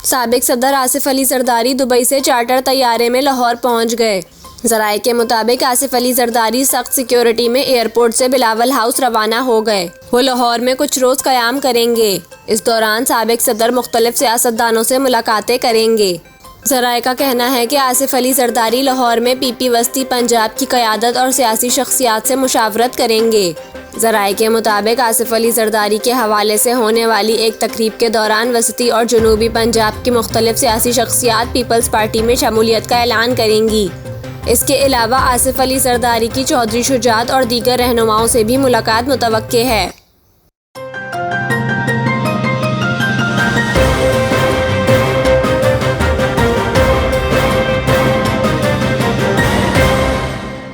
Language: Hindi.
साबिक सदर आसिफ अली जरदारी दुबई से चार्टर तैयारे में लाहौर पहुंच गए। ज़राए के मुताबिक आसिफ अली जरदारी सख्त सिक्योरिटी में एयरपोर्ट से बिलावल हाउस रवाना हो गए। वो लाहौर में कुछ रोज़ क़याम करेंगे। इस दौरान साबिक सदर मुख्तलिफ सियासतदानों से मुलाकातें करेंगे। ज़राए का कहना है कि आसिफ अली जरदारी लाहौर में पीपी वस्ती पंजाब की क़यादत और सियासी शख्सियात से मुशावरत करेंगे। ज़राए के मुताबिक आसिफ अली जरदारी के हवाले से होने वाली एक तकरीब के दौरान वसती और जनूबी पंजाब की मुख्तलिफ सियासी शख्सियात पीपल्स पार्टी में शमूलियत का ऐलान करेंगी। इसके अलावा आसिफ अली जरदारी की चौधरी शुजात और दीगर रहनुमाओं से भी मुलाकात मुतवक्के है।